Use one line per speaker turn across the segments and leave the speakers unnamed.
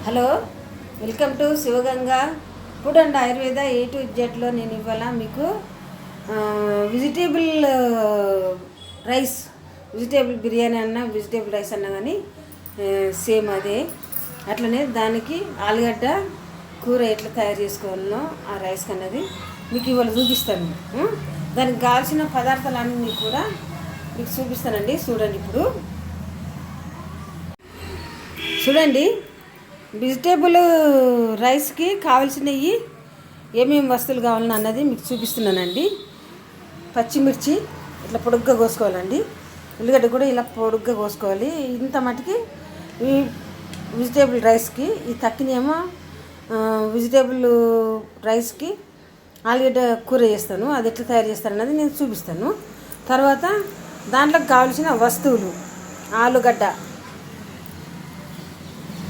Hello, welcome to Shivaganga food and Ayurveda A to Z. నేను ఇవాళ మీకు వెజిటేబుల్ రైస్, వెజిటేబుల్ బిర్యానీ అన్నా వెజిటేబుల్ రైస్ అన్నా కానీ సేమ్ అదే. అట్లనే దానికి ఆలుగడ్డ కూర ఎట్లా తయారు చేసుకోవాలనో ఆ రైస్ అన్నది మీకు ఇవాళ చూపిస్తాను. దానికి కావాల్సిన పదార్థాలన్నీ కూడా మీకు చూపిస్తానండి. చూడండి వెజిటేబుల్ రైస్కి కావాల్సినవి ఏమేమి వస్తువులు కావాలని అన్నది మీకు చూపిస్తున్నానండి. పచ్చిమిర్చి ఇట్లా పొడుగ్గా కోసుకోవాలండి. ఉల్లిగడ్డ కూడా ఇలా పొడుగ్గా కోసుకోవాలి. ఇంత మటుకి ఈ వెజిటేబుల్ రైస్కి ఈ తక్కినేమో వెజిటేబుల్ రైస్కి ఆలుగడ్డ కూర చేస్తాను. అది ఎట్లా తయారు చేస్తాను అన్నది నేను చూపిస్తాను. తర్వాత దాంట్లోకి కావాల్సిన వస్తువులు ఆలుగడ్డ,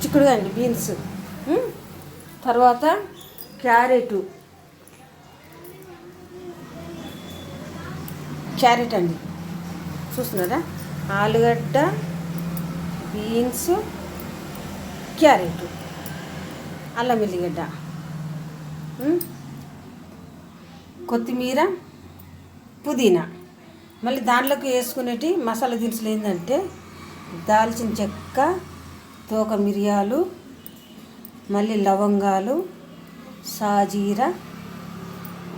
చిక్కుడుగా అండి, బీన్స్, తర్వాత క్యారెట్ అండి, చూస్తున్నారా? ఆలుగడ్డ, బీన్స్, క్యారెట్, అల్లం వెల్లిగడ్డ, కొత్తిమీర, పుదీనా. మళ్ళీ దాంట్లోకి వేసుకునేటి మసాలా దినుసులు ఏంటంటే దాల్చిన చెక్క, తోక మిరియాలు, మళ్ళీ లవంగాలు, సాజీర,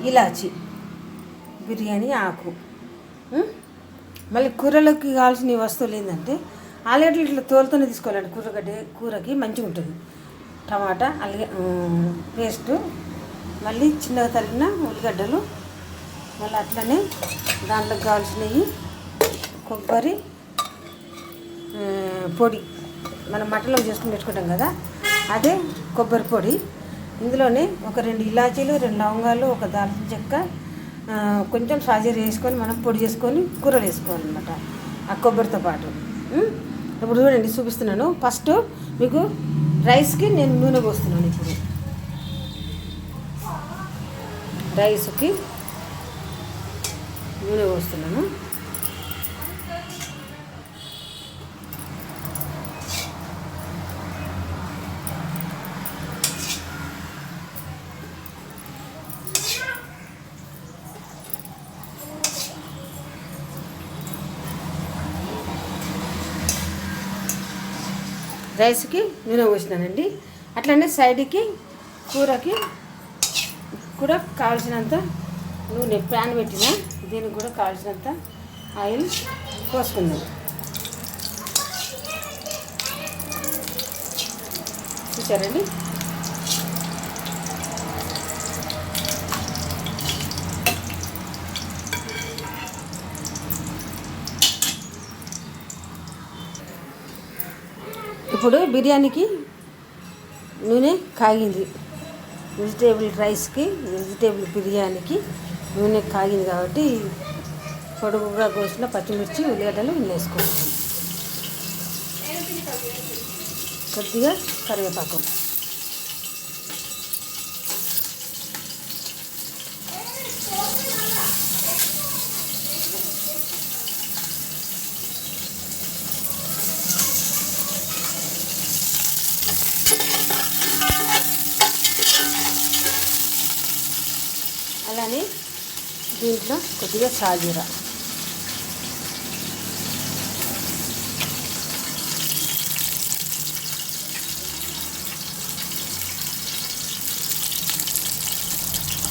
ఇలాచి, బిర్యానీ ఆకు. మళ్ళీ కూరలోకి కావాల్సిన వస్తువులు ఏంటంటే ఆలుగడ్డలు ఇట్లా తోలుతోనే తీసుకోవాలండి. కూరకి మంచిగా ఉంటుంది. టమాటా పేస్టు, మళ్ళీ చిన్నగా తరిగిన ఉల్లిగడ్డలు, మళ్ళీ అట్లనే దాంట్లోకి కావాల్సినవి కొబ్బరి పొడి, మనం మటన్లో చేసుకుని పెట్టుకుంటాం కదా, అదే కొబ్బరి పొడి. ఇందులోనే ఒక 2 ఇలాచీలు, 2 లవంగాలు, ఒక దాల్చిన చెక్క, కొంచెం సాజీర వేసుకొని మనం పొడి చేసుకొని కూరలు వేసుకోవాలన్నమాట ఆ కొబ్బరితో పాటు. ఇప్పుడు చూడండి చూపిస్తున్నాను. ఫస్ట్ మీకు రైస్కి నేను నూనె పోస్తున్నాను. ఇప్పుడు రైస్కి నూనె పోస్తున్నాను. రైస్కి నూనె పోసినానండి. అట్లనే సైడ్కి కూరకి కూడా కావాల్సినంత నూనె ప్యాన్ పెట్టిన, దీనికి కూడా కావాల్సినంత ఆయిల్ పోసుకుందాం. చూసారండి? ఇప్పుడు బిర్యానీకి నూనె కాగింది. వెజిటేబుల్ రైస్కి, వెజిటేబుల్ బిర్యానీకి నూనె కాగింది కాబట్టి పొడుగుగా కోసిన పచ్చిమిర్చి, ఉల్లిగడ్డలు వేసుకోవాలి. కొద్దిగా కరివేపాకు, అలానే దీంట్లో కొద్దిగా సాజీర,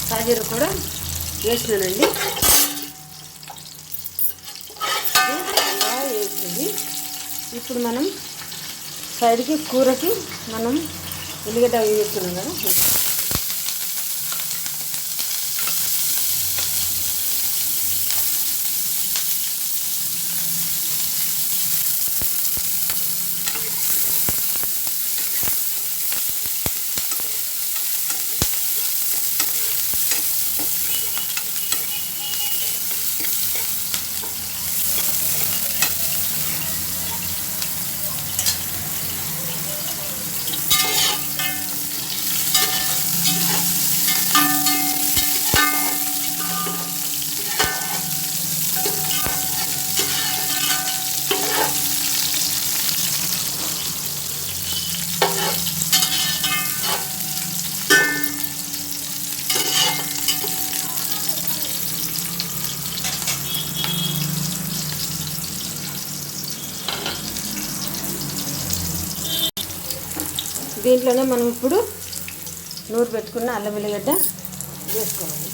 సాజీర కూడా వేసినానండి. వేసింది. ఇప్పుడు మనం సైడ్కి కూరకి మనం ఉల్లిగడ్డ వేస్తున్నాం కదా, దీంట్లోనే మనం ఇప్పుడు నూరు పెట్టుకున్న అల్లం వెల్లిగడ్డ వేసుకోవాలి.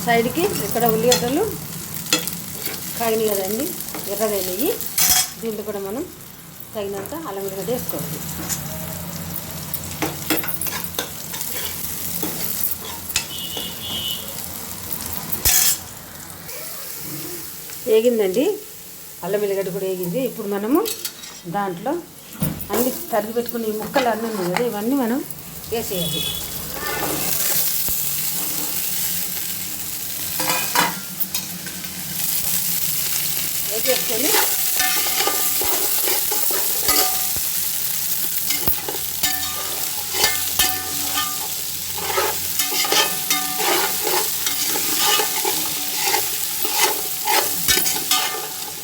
సైడ్కి ఇక్కడ ఉల్లిగడ్డలు కాగినాయి కదండి, ఎర్రగైనవి. దీంట్లో కూడా మనం తగినంత అల్లం వెల్లిగడ్డ వేసుకోవాలి. వేగిందండి, అల్లం వెల్లిగడ్డ కూడా వేగింది. ఇప్పుడు మనము దాంట్లో అన్ని తరిగి పెట్టుకుని ఈ ముక్కలు అన్నీ ఉన్నాయి కదా, ఇవన్నీ మనం వేసేయాలి. వేసేసుకొని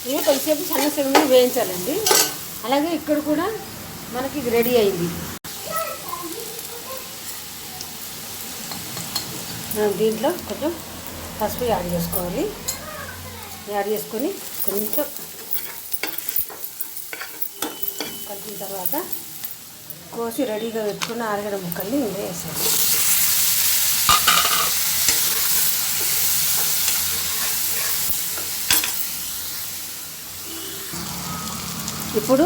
ఇవి కొద్దిసేపు సన్న సెగను వేయించాలండి. అలాగే ఇక్కడ కూడా మనకి ఇది రెడీ అయింది. మనం దీంట్లో కొంచెం పసుపు యాడ్ చేసుకోవాలి. యాడ్ చేసుకొని కొంచెం కలిపిన తర్వాత కోసి రెడీగా పెట్టుకున్న ఆలుగడ్డ ముక్కల్ని ఇందులో వేసాలి. ఇప్పుడు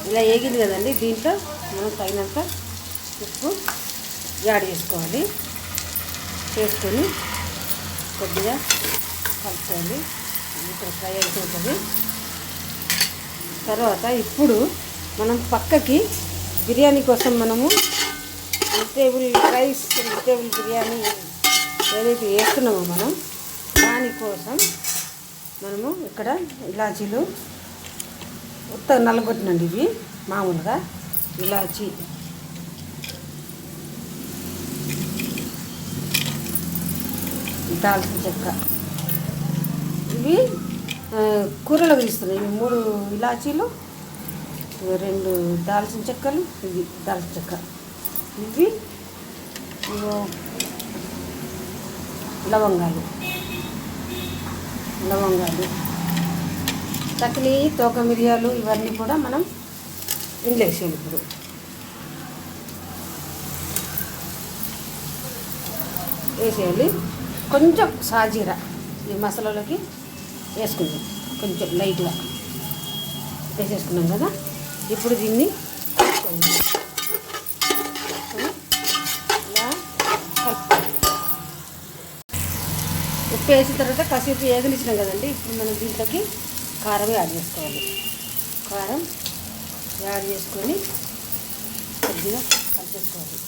ఇలా వేగింది కదండి, దీంట్లో మనం తగినంత ఉప్పు యాడ్ చేసుకోవాలి. చేసుకొని కొద్దిగా కలుపుకోవాలి. ఇప్పుడు ఫ్రై అయిపోతుంది. తర్వాత ఇప్పుడు మనం పక్కకి బిర్యానీ కోసం మనము వెజిటేబుల్ రైస్, వెజిటేబుల్ బిర్యానీ ఏదైతే వేస్తున్నామో మనం దానికోసం మనము ఇక్కడ ఇలాచీలు ఉత్త నల్లగొట్టినండి, ఇవి మామూలుగా ఇలాచీ, దాల్చిన చెక్క, ఇవి కూరలోకి తీస్తున్నాయి. ఇవి 3 ఇలాచీలు, 2 దాల్చిన చెక్కలు, ఇవి దాల్చిన చెక్క, ఇవి లవంగాలు, తకిలి, తోక మిరియాలు, ఇవన్నీ కూడా మనం ఇందులో వేసేయాలి. ఇప్పుడు వేసేయాలి. కొంచెం సాజీరా ఈ మసాలాలోకి వేసుకుందాం, కొంచెం లైట్గా వేసేసుకున్నాం కదా. ఇప్పుడు దీన్ని ఇలా కలుపుకోవాలి. ఉప్పు వేసిన తర్వాత కాసేపు ఏగనిచ్చినాం కదండి. ఇప్పుడు మనం దీంట్లోకి కారం యాడ్ చేసుకోవాలి. కారం యాడ్ చేసుకొని కొద్దిగా కలిపేసుకోవాలి.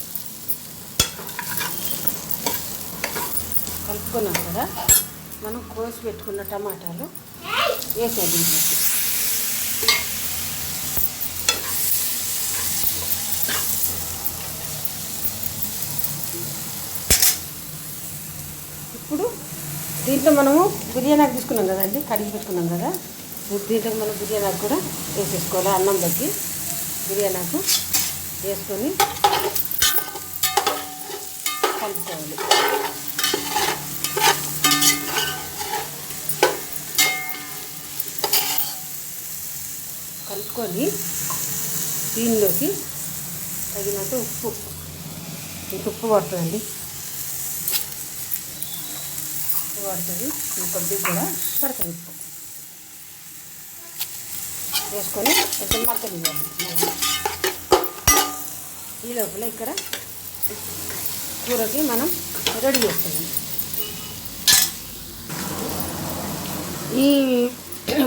కలుపుకున్నాం కదా, మనం కోసి పెట్టుకున్న టమాటాలు వేసేది దీంట్లోకి. ఇప్పుడు దీంట్లో మనము బిర్యానీ తీసుకున్నాం కదండి, కడిగి పెట్టుకున్నాం కదా, దీంట్లో మనం బిర్యానీ కూడా వేసేసుకోవాలి. అన్నంలోకి బిర్యానీ వేసుకొని కలుపుకోవాలి. కలుపుకొని దీనిలోకి తగినంత ఉప్పు, ఇంత ఉప్పు పడుతుందండి, ఉప్పు పడుతుంది. ఇంకొద్దిగా కూడా పడుతుంది ఉప్పు వేసుకొని కొంచెం మగ్గనివ్వాలి. ఈ లోపల ఇక్కడ కూరకి మనం రెడీ చేస్తున్నాం. ఈ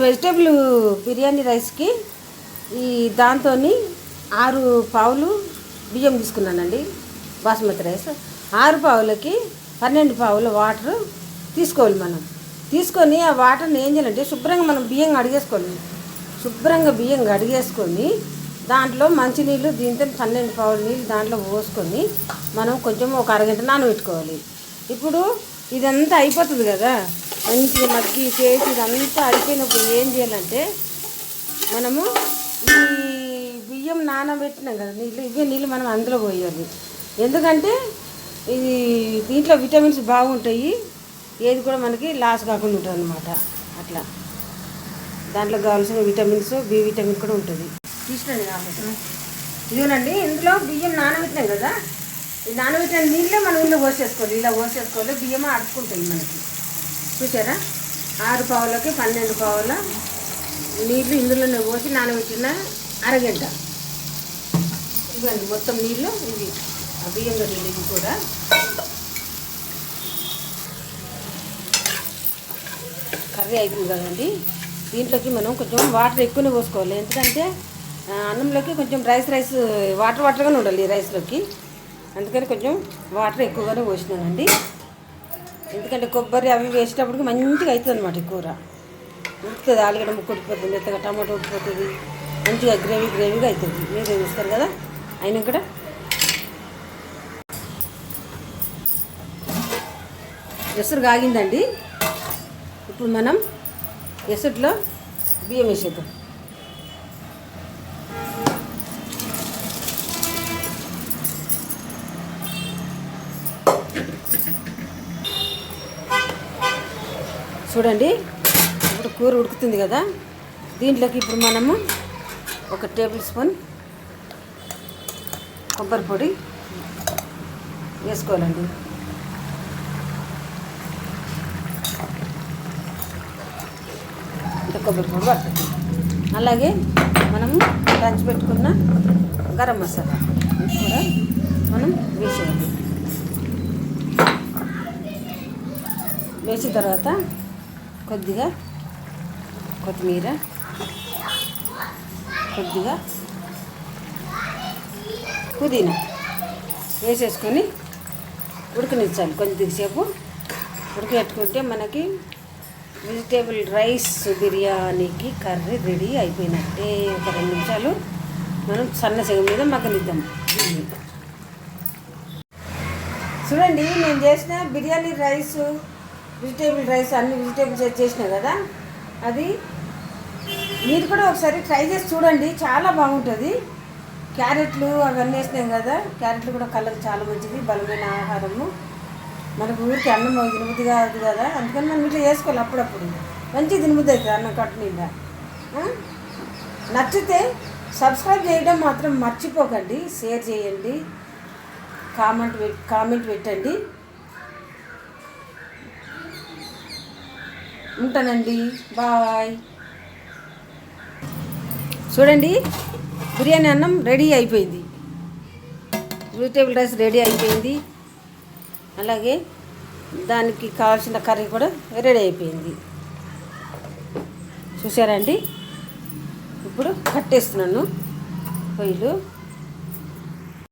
వెజిటేబుల్ బిర్యానీ రైస్కి ఈ దాంతో 6 పావులు బియ్యం తీసుకున్నానండి, బాస్మతి రైస్. 6 పావులకి 12 పావుల వాటర్ తీసుకోవాలి. మనం తీసుకొని ఆ వాటర్ని ఏం చేయాలంటే శుభ్రంగా మనం బియ్యం కడిగేసుకోవాలి. శుభ్రంగా బియ్యం కడిగేసుకొని దాంట్లో మంచినీళ్ళు, దీంతో 12 పావుల నీళ్ళు దాంట్లో పోసుకొని మనం కొంచెం ఒక అరగంట నానబెట్టుకోవాలి. ఇప్పుడు ఇదంతా అయిపోతుంది కదా, మంచిగా మగ్గి చేసి ఇదంతా అయిపోయినప్పుడు ఏం చేయాలంటే మనము ఈ బియ్యం నానబెట్టినాం కదా ఇవే నీళ్ళు మనం అందులో పోయాలి. ఎందుకంటే ఇది దీంట్లో విటమిన్స్ బాగుంటాయి, ఏది కూడా మనకి లాస్ కాకుండా ఉంటుంది అన్నమాట. అట్లా దాంట్లో కావాల్సిన విటమిన్స్, బి విటమిన్ కూడా ఉంటుంది. తీసుకోండి కాబట్టి ఇదేనండి. ఇందులో బియ్యం నానబెట్టినాం కదా, ఈ నానబెట్టిన నీళ్ళే మనం ఇందులో పోసేసుకోవాలి. ఇలా పోసేసుకోవాలి, బియ్యం అడుక్కుంటాయి మనకి. చూసారా, 6 పావులకి 12 పావుల నీళ్ళు ఇందులోనే పోసి నానబెట్టిన అరగంట. ఇవ్వండి మొత్తం నీళ్ళు ఇవి, ఆ బియ్యంలో నీళ్ళు ఇవి కూడా. కర్రీ అవుతుంది కదండి, దీంట్లోకి మనం కొంచెం వాటర్ ఎక్కువనే పోసుకోవాలి. ఎందుకంటే అన్నంలోకి కొంచెం రైస్ వాటర్గానే ఉండాలి రైస్లోకి. అందుకని కొంచెం వాటర్ ఎక్కువగానే పోసినానండి. ఎందుకంటే కొబ్బరి అవి వేసేటప్పటికి మంచిగా అవుతుంది అన్నమాట. కూర ఉడుకుతుంది, ఆలుగడ్డ ముక్క ఉడికిపోతుంది, మెత్తగా టమాటో ఉడికిపోతుంది, మంచిగా గ్రేవీగా అవుతుంది. మీరే చూస్తారు కదా. అయినా కూడా ఎసురు కాగిందండి. ఇప్పుడు మనం ఎసురులో బియ్యం వేసేద్దాం. చూడండి, ఇప్పుడు కూర ఉడుకుతుంది కదా, దీంట్లోకి ఇప్పుడు మనము 1 టేబుల్ స్పూన్ కొబ్బరి పొడి వేసుకోవాలండి. ఇంత కొబ్బరి పొడి పడుతుంది. అలాగే మనము దంచి పెట్టుకున్న గరం మసాలా కూడా మనం వేసేయాలి. వేసిన తర్వాత కొద్దిగా కొత్తిమీర, కొద్దిగా పుదీనా వేసేసుకొని ఉడకనిచ్చాలి. కొద్దిసేపు ఉడకబెట్టుకుంటే మనకి వెజిటేబుల్ రైస్ బిర్యానీకి కర్రీ రెడీ అయిపోయినట్టే. ఒక 2 నిమిషాలు మనం సన్న సెగ మీద మగ్గనిద్దాం. చూడండి, నేను చేసిన బిర్యానీ రైస్, వెజిటేబుల్ రైస్, అన్ని వెజిటేబుల్స్ చేసినా కదా, అది మీరు కూడా ఒకసారి ట్రై చేసి చూడండి, చాలా బాగుంటుంది. క్యారెట్లు అవన్నీ వేసినాం కదా, క్యారెట్లు కూడా కళ్ళకి చాలా మంచిది, బలమైన ఆహారము. మనకు ఊరికి అన్నం తినబుద్ధి కాదు కదా, అందుకని మనం ఇట్లా చేసుకోవాలి. అప్పుడప్పుడు మంచిగా తినబుద్ధి అవుతుంది అన్నం కట్టు నిండా. నచ్చితే సబ్స్క్రైబ్ చేయడం మాత్రం మర్చిపోకండి, షేర్ చేయండి, కామెంట్ పెట్టండి. ఉంటానండి, బాయ్. చూడండి, బిర్యానీ అన్నం రెడీ అయిపోయింది, వెజిటేబుల్ రైస్ రెడీ అయిపోయింది, అలాగే దానికి కావాల్సిన కర్రీ కూడా రెడీ అయిపోయింది. చూసారా అండి. ఇప్పుడు కట్టేస్తున్నాను పొయ్యిలు.